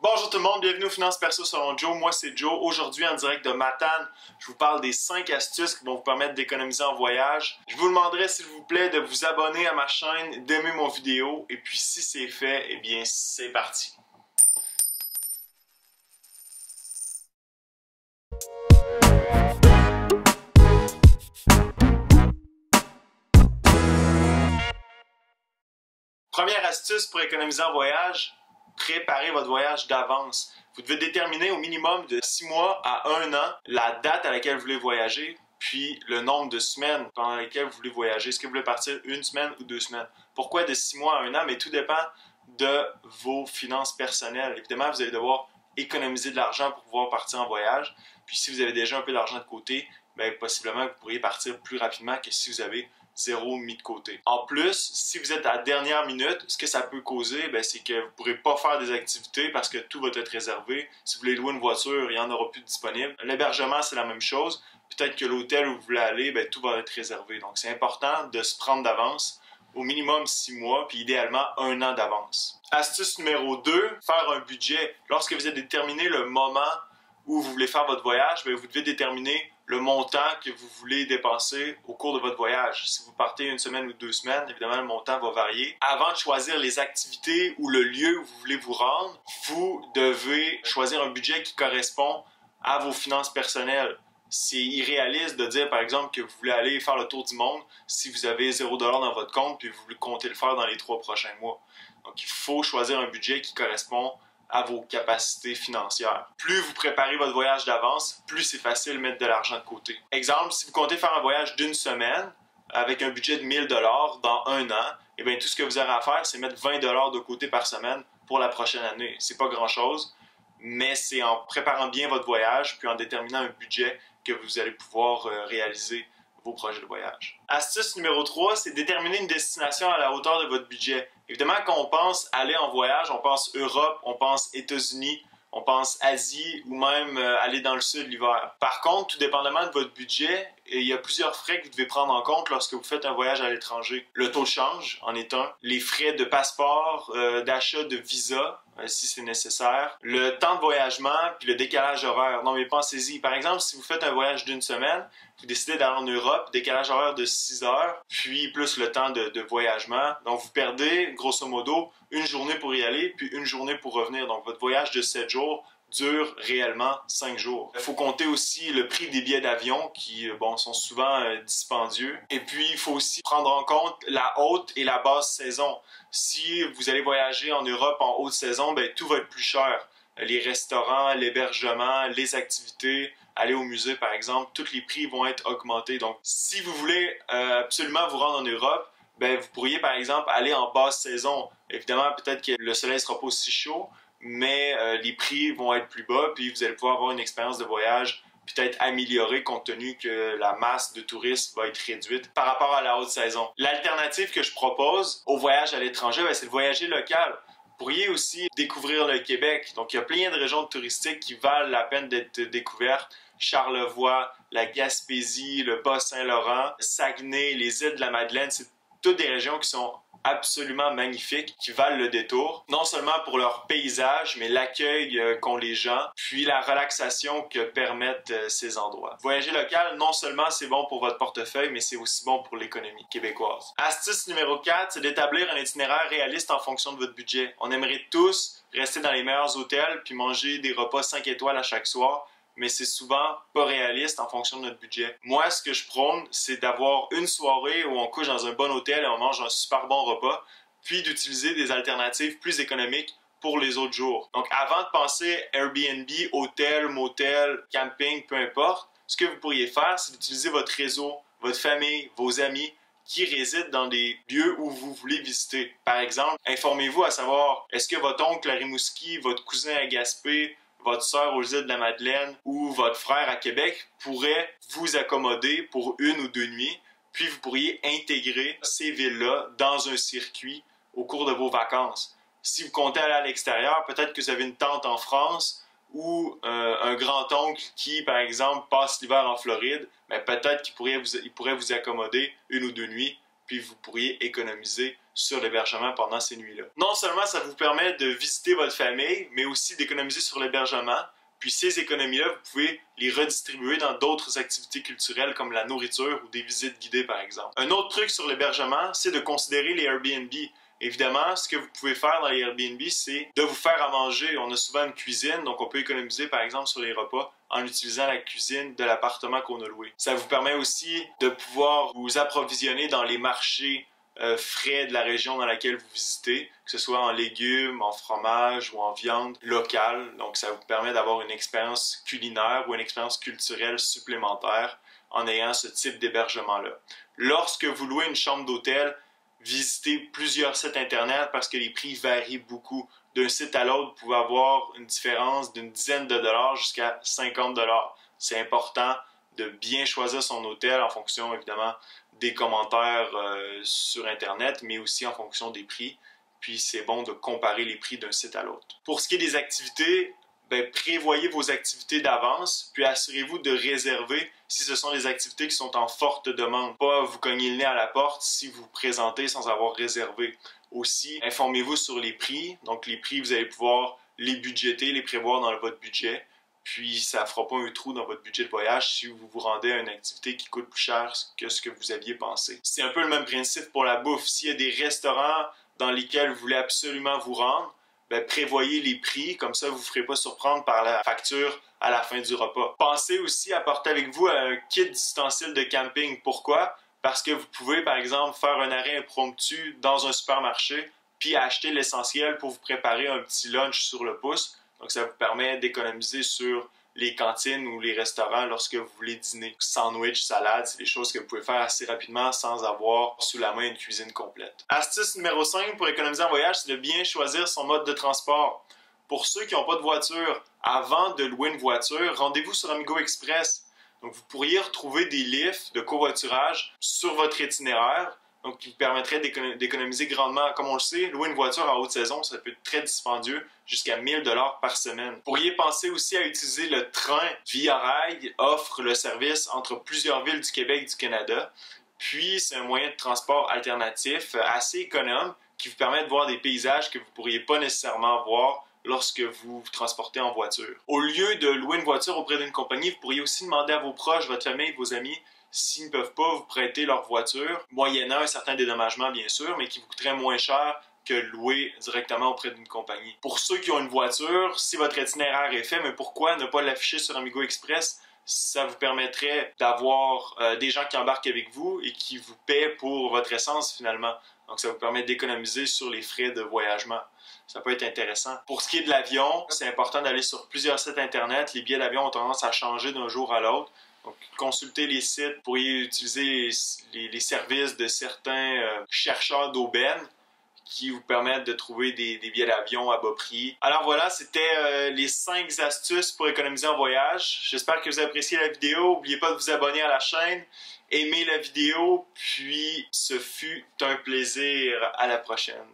Bonjour tout le monde, bienvenue aux Finances Perso selon Joe. Moi c'est Joe. Aujourd'hui en direct de Matane, je vous parle des 5 astuces qui vont vous permettre d'économiser en voyage. Je vous demanderai s'il vous plaît de vous abonner à ma chaîne, d'aimer mon vidéo et puis si c'est fait, eh bien c'est parti. Première astuce pour économiser en voyage, préparez votre voyage d'avance. Vous devez déterminer au minimum de 6 mois à 1 an la date à laquelle vous voulez voyager, puis le nombre de semaines pendant lesquelles vous voulez voyager. Est-ce que vous voulez partir 1 semaine ou 2 semaines? Pourquoi de 6 mois à 1 an? Mais tout dépend de vos finances personnelles. Évidemment, vous allez devoir économiser de l'argent pour pouvoir partir en voyage. Puis si vous avez déjà un peu d'argent de côté, bien, possiblement vous pourriez partir plus rapidement que si vous avez zéro mis de côté. En plus, si vous êtes à la dernière minute, ce que ça peut causer, c'est que vous ne pourrez pas faire des activités parce que tout va être réservé. Si vous voulez louer une voiture, il n'y en aura plus de disponible. L'hébergement, c'est la même chose. Peut-être que l'hôtel où vous voulez aller, tout va être réservé. Donc, c'est important de se prendre d'avance, au minimum 6 mois, puis idéalement 1 an d'avance. Astuce numéro 2, faire un budget. Lorsque vous avez déterminé le moment où vous voulez faire votre voyage, vous devez déterminer le montant que vous voulez dépenser au cours de votre voyage. Si vous partez 1 semaine ou 2 semaines, évidemment, le montant va varier. Avant de choisir les activités ou le lieu où vous voulez vous rendre, vous devez choisir un budget qui correspond à vos finances personnelles. C'est irréaliste de dire, par exemple, que vous voulez aller faire le tour du monde si vous avez 0$ dans votre compte puis vous comptez le faire dans les 3 prochains mois. Donc, il faut choisir un budget qui correspond à vos capacités financières. Plus vous préparez votre voyage d'avance, plus c'est facile de mettre de l'argent de côté. Exemple, si vous comptez faire un voyage d'1 semaine avec un budget de 1000$ dans 1 an, tout ce que vous aurez à faire, c'est mettre 20$ de côté par semaine pour la prochaine année. C'est pas grand-chose, mais c'est en préparant bien votre voyage puis en déterminant un budget que vous allez pouvoir réaliser vos projets de voyage. Astuce numéro 3, c'est déterminer une destination à la hauteur de votre budget. Évidemment, quand on pense aller en voyage, on pense Europe, on pense États-Unis, on pense Asie ou même aller dans le sud l'hiver. Par contre, tout dépendamment de votre budget, il y a plusieurs frais que vous devez prendre en compte lorsque vous faites un voyage à l'étranger. Le taux de change en est un, les frais de passeport, d'achat de visa, si c'est nécessaire, le temps de voyagement puis le décalage horaire. Non mais pensez-y, par exemple, si vous faites un voyage d'1 semaine, vous décidez d'aller en Europe, décalage horaire de 6 heures, puis plus le temps de voyagement. Donc vous perdez, grosso modo, 1 journée pour y aller, puis 1 journée pour revenir. Donc votre voyage de 7 jours dure réellement 5 jours. Il faut compter aussi le prix des billets d'avion qui sont souvent dispendieux. Et puis, il faut aussi prendre en compte la haute et la basse saison. Si vous allez voyager en Europe en haute saison, tout va être plus cher. Les restaurants, l'hébergement, les activités, aller au musée par exemple, tous les prix vont être augmentés. Donc, si vous voulez absolument vous rendre en Europe, vous pourriez par exemple aller en basse saison. Évidemment, peut-être que le soleil ne sera pas aussi chaud, mais les prix vont être plus bas, puis vous allez pouvoir avoir une expérience de voyage peut-être améliorée compte tenu que la masse de touristes va être réduite par rapport à la haute saison. L'alternative que je propose au voyage à l'étranger, c'est de voyager local. Vous pourriez aussi découvrir le Québec. Donc, il y a plein de régions touristiques qui valent la peine d'être découvertes. Charlevoix, la Gaspésie, le Bas-Saint-Laurent, Saguenay, les îles de la Madeleine, c'est toutes des régions qui sont absolument magnifiques, qui valent le détour, non seulement pour leur paysage, mais l'accueil qu'ont les gens, puis la relaxation que permettent ces endroits. Voyager local, non seulement c'est bon pour votre portefeuille, mais c'est aussi bon pour l'économie québécoise. Astuce numéro 4, c'est d'établir un itinéraire réaliste en fonction de votre budget. On aimerait tous rester dans les meilleurs hôtels, puis manger des repas 5 étoiles à chaque soir, mais c'est souvent pas réaliste en fonction de notre budget. Moi, ce que je prône, c'est d'avoir une soirée où on couche dans un bon hôtel et on mange un super bon repas, puis d'utiliser des alternatives plus économiques pour les autres jours. Donc, avant de penser Airbnb, hôtel, motel, camping, peu importe, ce que vous pourriez faire, c'est d'utiliser votre réseau, votre famille, vos amis, qui résident dans des lieux où vous voulez visiter. Par exemple, informez-vous à savoir, est-ce que votre oncle à Rimouski, votre cousin à Gaspé, votre sœur aux îles de la Madeleine ou votre frère à Québec pourrait vous accommoder pour 1 ou 2 nuits, puis vous pourriez intégrer ces villes-là dans un circuit au cours de vos vacances. Si vous comptez aller à l'extérieur, peut-être que vous avez une tante en France ou un grand-oncle qui, par exemple, passe l'hiver en Floride, peut-être qu'il pourrait vous accommoder 1 ou 2 nuits, puis vous pourriez économiser sur l'hébergement pendant ces nuits-là. Non seulement ça vous permet de visiter votre famille, mais aussi d'économiser sur l'hébergement. Puis ces économies-là, vous pouvez les redistribuer dans d'autres activités culturelles comme la nourriture ou des visites guidées par exemple. Un autre truc sur l'hébergement, c'est de considérer les Airbnb. Évidemment, ce que vous pouvez faire dans les Airbnb, c'est de vous faire à manger. On a souvent une cuisine, donc on peut économiser par exemple sur les repas en utilisant la cuisine de l'appartement qu'on a loué. Ça vous permet aussi de pouvoir vous approvisionner dans les marchés frais de la région dans laquelle vous visitez, que ce soit en légumes, en fromage ou en viande locale. Donc ça vous permet d'avoir une expérience culinaire ou une expérience culturelle supplémentaire en ayant ce type d'hébergement-là. Lorsque vous louez une chambre d'hôtel, visitez plusieurs sites internet parce que les prix varient beaucoup. D'un site à l'autre, vous pouvez avoir une différence d'une dizaine de dollars jusqu'à 50 dollars. C'est important de bien choisir son hôtel en fonction évidemment des commentaires sur internet, mais aussi en fonction des prix. Puis c'est bon de comparer les prix d'un site à l'autre. Pour ce qui est des activités, prévoyez vos activités d'avance, puis assurez-vous de réserver si ce sont des activités qui sont en forte demande. Pas vous cogner le nez à la porte si vous vous présentez sans avoir réservé. Aussi, informez-vous sur les prix. Donc les prix, vous allez pouvoir les budgéter, les prévoir dans votre budget. Puis ça ne fera pas un trou dans votre budget de voyage si vous vous rendez à une activité qui coûte plus cher que ce que vous aviez pensé. C'est un peu le même principe pour la bouffe. S'il y a des restaurants dans lesquels vous voulez absolument vous rendre, prévoyez les prix, comme ça vous ne vous ferez pas surprendre par la facture à la fin du repas. Pensez aussi à porter avec vous un kit d'ustensiles de camping. Pourquoi? Parce que vous pouvez, par exemple, faire un arrêt impromptu dans un supermarché, puis acheter l'essentiel pour vous préparer un petit lunch sur le pouce. Donc, ça vous permet d'économiser sur les cantines ou les restaurants lorsque vous voulez dîner. Sandwich, salade, c'est des choses que vous pouvez faire assez rapidement sans avoir sous la main une cuisine complète. Astuce numéro 5 pour économiser en voyage, c'est de bien choisir son mode de transport. Pour ceux qui n'ont pas de voiture, avant de louer une voiture, rendez-vous sur Amigo Express. Donc, vous pourriez retrouver des lifts de covoiturage sur votre itinéraire, donc qui permettrait d'économiser grandement. Comme on le sait, louer une voiture en haute saison, ça peut être très dispendieux, jusqu'à 1000 $ par semaine. Vous pourriez penser aussi à utiliser le train. Via Rail offre le service entre plusieurs villes du Québec et du Canada. Puis, c'est un moyen de transport alternatif assez économe qui vous permet de voir des paysages que vous ne pourriez pas nécessairement voir lorsque vous vous transportez en voiture. Au lieu de louer une voiture auprès d'une compagnie, vous pourriez aussi demander à vos proches, votre famille, vos amis, s'ils ne peuvent pas vous prêter leur voiture, moyennant un certain dédommagement bien sûr, mais qui vous coûterait moins cher que louer directement auprès d'une compagnie. Pour ceux qui ont une voiture, si votre itinéraire est fait, mais pourquoi ne pas l'afficher sur Amigo Express? Ça vous permettrait d'avoir des gens qui embarquent avec vous et qui vous paient pour votre essence finalement. Donc ça vous permet d'économiser sur les frais de voyagement. Ça peut être intéressant. Pour ce qui est de l'avion, c'est important d'aller sur plusieurs sites internet. Les billets d'avion ont tendance à changer d'un jour à l'autre. Donc, consultez les sites. Vous pourriez utiliser les services de certains chercheurs d'aubaine qui vous permettent de trouver des billets d'avion à bas prix. Alors voilà, c'était les 5 astuces pour économiser en voyage. J'espère que vous avez apprécié la vidéo. N'oubliez pas de vous abonner à la chaîne, aimer la vidéo, puis ce fut un plaisir. À la prochaine.